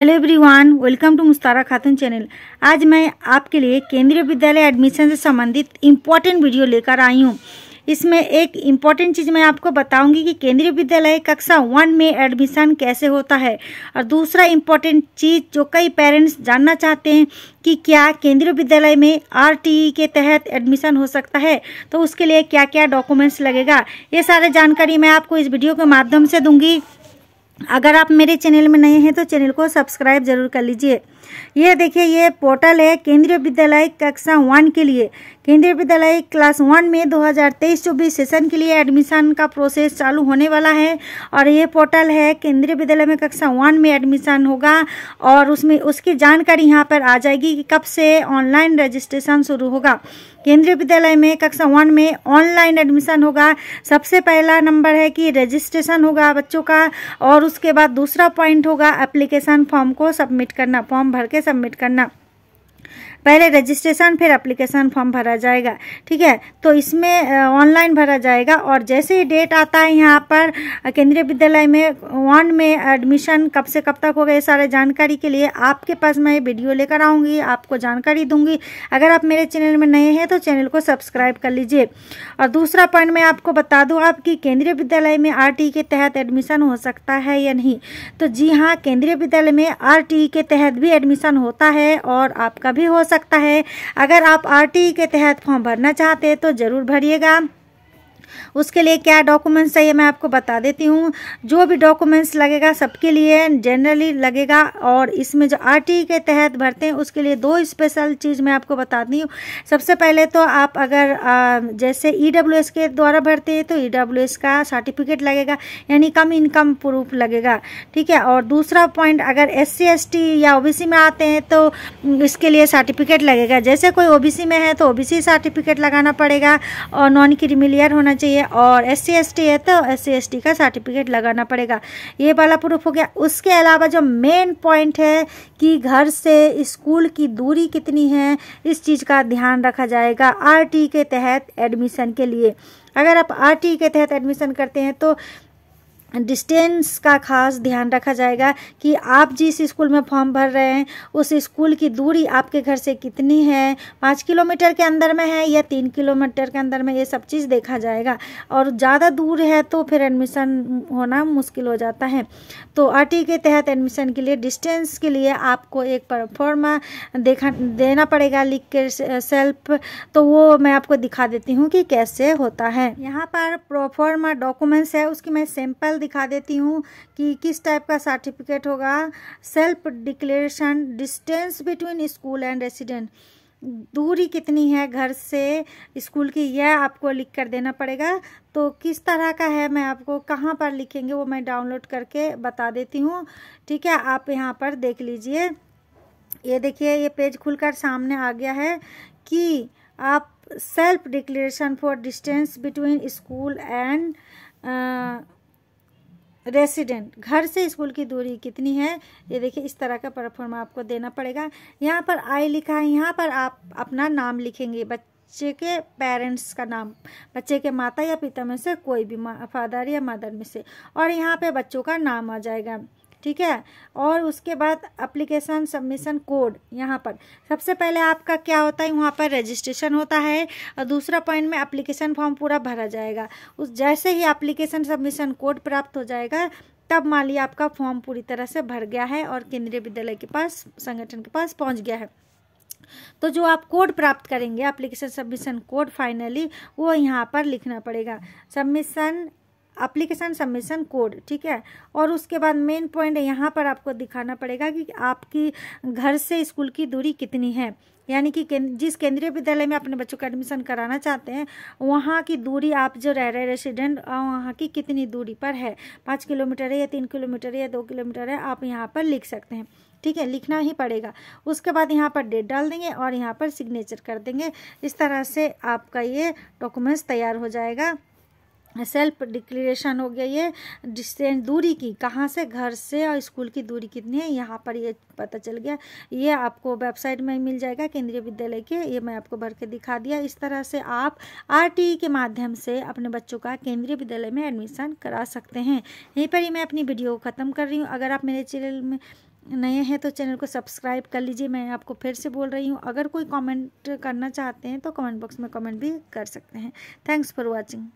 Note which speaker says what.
Speaker 1: Hello everyone, welcome to मुस्तारा Khatoon channel. आज मैं आपके लिए केंद्रीय विद्यालय एडमिशन से संबंधित इम्पोर्टेंट वीडियो लेकर आई हूँ। इसमें एक इम्पॉर्टेंट चीज़ मैं आपको बताऊंगी कि केंद्रीय विद्यालय कक्षा 1 में एडमिशन कैसे होता है, और दूसरा इम्पॉर्टेंट चीज़ जो कई पेरेंट्स जानना चाहते हैं कि क्या केंद्रीय विद्यालय में आरटीई के तहत एडमिशन हो सकता है, तो उसके लिए क्या क्या डॉक्यूमेंट्स लगेगा, ये सारे जानकारी मैं आपको इस वीडियो के माध्यम से दूंगी। अगर आप मेरे चैनल में नए हैं तो चैनल को सब्सक्राइब जरूर कर लीजिए। ये देखिए, ये पोर्टल है केंद्रीय विद्यालय कक्षा 1 के लिए। केंद्रीय विद्यालय क्लास 1 में 2023-24 सेशन के लिए एडमिशन का प्रोसेस चालू होने वाला है, और ये पोर्टल है केंद्रीय विद्यालय में कक्षा 1 में एडमिशन होगा, और उसमें उसकी जानकारी यहाँ पर आ जाएगी कि कब से ऑनलाइन रजिस्ट्रेशन शुरू होगा। केंद्रीय विद्यालय में कक्षा 1 में ऑनलाइन एडमिशन होगा। सबसे पहला नंबर है कि रजिस्ट्रेशन होगा बच्चों का, और उसके बाद दूसरा पॉइंट होगा एप्लीकेशन फॉर्म को सबमिट करना, फॉर्म भर के सबमिट करना। पहले रजिस्ट्रेशन फिर एप्लीकेशन फॉर्म भरा जाएगा, ठीक है। तो इसमें ऑनलाइन भरा जाएगा, और जैसे ही डेट आता है यहाँ पर केंद्रीय विद्यालय में 1 में एडमिशन कब से कब तक होगा, ये सारे जानकारी के लिए आपके पास मैं वीडियो लेकर आऊँगी, आपको जानकारी दूंगी। अगर आप मेरे चैनल में नए हैं तो चैनल को सब्सक्राइब कर लीजिए। और दूसरा पॉइंट मैं आपको बता दूँ आपकी केंद्रीय विद्यालय में आरटीई के तहत एडमिशन हो सकता है या नहीं। तो जी हाँ, केंद्रीय विद्यालय में आरटीई के तहत भी एडमिशन होता है, और आपका भी हो सकता है। अगर आप आरटीई के तहत फॉर्म भरना चाहते हैं तो जरूर भरिएगा। उसके लिए क्या डॉक्यूमेंट्स चाहिए मैं आपको बता देती हूँ। जो भी डॉक्यूमेंट्स लगेगा सबके लिए जनरली लगेगा, और इसमें जो आरटीई के तहत भरते हैं उसके लिए 2 स्पेशल चीज़ मैं आपको बताती हूँ। सबसे पहले तो आप अगर जैसे ईडब्ल्यूएस के द्वारा भरते हैं तो ईडब्ल्यूएस का सर्टिफिकेट लगेगा, यानी कम इनकम प्रूफ लगेगा, ठीक है। और दूसरा पॉइंट, अगर SC ST या ओबीसी में आते हैं तो इसके लिए सर्टिफिकेट लगेगा। जैसे कोई ओबीसी में है तो ओबीसी सर्टिफिकेट लगाना पड़ेगा, और नॉन क्रीमिलियर होना चाहिए, और SC ST है तो SC ST का सर्टिफिकेट लगाना पड़ेगा। ये वाला प्रूफ हो गया। उसके अलावा जो मेन पॉइंट है कि घर से स्कूल की दूरी कितनी है, इस चीज़ का ध्यान रखा जाएगा आरटीई के तहत एडमिशन के लिए। अगर आप आरटीई के तहत एडमिशन करते हैं तो डिस्टेंस का खास ध्यान रखा जाएगा कि आप जिस स्कूल में फॉर्म भर रहे हैं उस स्कूल की दूरी आपके घर से कितनी है, 5 किलोमीटर के अंदर में है या 3 किलोमीटर के अंदर में, ये सब चीज़ देखा जाएगा। और ज़्यादा दूर है तो फिर एडमिशन होना मुश्किल हो जाता है। तो आरटीई के तहत एडमिशन के लिए डिस्टेंस के लिए आपको एक परफॉर्मा देना पड़ेगा लिख के सेल्फ, तो वो मैं आपको दिखा देती हूँ कि कैसे होता है। यहाँ पर परफॉर्मा डॉक्यूमेंट्स है, उसकी मैं सैंपल दिखा देती हूँ कि किस टाइप का सर्टिफिकेट होगा। Self declaration, distance between school and resident, दूरी कितनी है घर से स्कूल की, यह आपको लिख कर देना पड़ेगा। तो किस तरह का है मैं आपको कहाँ पर लिखेंगे वो मैं डाउनलोड करके बता देती हूँ, ठीक है। आप यहाँ पर देख लीजिए। ये देखिए, ये पेज खुलकर सामने आ गया है कि आप self declaration for distance between school and resident, घर से स्कूल की दूरी कितनी है, ये देखिए इस तरह का परफॉर्मा आपको देना पड़ेगा। यहाँ पर आई लिखा है, यहाँ पर आप अपना नाम लिखेंगे, बच्चे के पेरेंट्स का नाम, बच्चे के माता या पिता में से कोई भी, फादर या मदर में से, और यहाँ पे बच्चों का नाम आ जाएगा, ठीक है। और उसके बाद एप्लीकेशन सबमिशन कोड, यहाँ पर सबसे पहले आपका क्या होता है, वहाँ पर रजिस्ट्रेशन होता है, और दूसरा पॉइंट में एप्लीकेशन फॉर्म पूरा भरा जाएगा। उस जैसे ही एप्लीकेशन सबमिशन कोड प्राप्त हो जाएगा तब मान लिया आपका फॉर्म पूरी तरह से भर गया है और केंद्रीय विद्यालय के पास, संगठन के पास पहुँच गया है। तो जो आप कोड प्राप्त करेंगे एप्लीकेशन सबमिशन कोड, फाइनली वो यहाँ पर लिखना पड़ेगा, सबमिशन एप्लीकेशन सबमिशन कोड, ठीक है। और उसके बाद मेन पॉइंट यहाँ पर आपको दिखाना पड़ेगा कि आपकी घर से स्कूल की दूरी कितनी है, यानी कि जिस केंद्रीय विद्यालय में अपने बच्चों का एडमिशन कराना चाहते हैं वहाँ की दूरी, आप जो रह रहे रेसिडेंट वहाँ की कितनी दूरी पर है, 5 किलोमीटर है या 3 किलोमीटर है या 2 किलोमीटर है, आप यहाँ पर लिख सकते हैं, ठीक है। लिखना ही पड़ेगा। उसके बाद यहाँ पर डेट डाल देंगे और यहाँ पर सिग्नेचर कर देंगे। इस तरह से आपका ये डॉक्यूमेंट्स तैयार हो जाएगा। सेल्फ डिक्लेरेशन हो गया, ये डिस्टेंस दूरी की, कहाँ से घर से और स्कूल की दूरी कितनी है, यहाँ पर ये पता चल गया। ये आपको वेबसाइट में मिल जाएगा केंद्रीय विद्यालय के, ये मैं आपको भर के दिखा दिया। इस तरह से आप आरटीई के माध्यम से अपने बच्चों का केंद्रीय विद्यालय में एडमिशन करा सकते हैं। यहीं पर ही मैं अपनी वीडियो को ख़त्म कर रही हूँ। अगर आप मेरे चैनल में नए हैं तो चैनल को सब्सक्राइब कर लीजिए। मैं आपको फिर से बोल रही हूँ, अगर कोई कमेंट करना चाहते हैं तो कमेंट बॉक्स में कमेंट भी कर सकते हैं। Thanks for watching.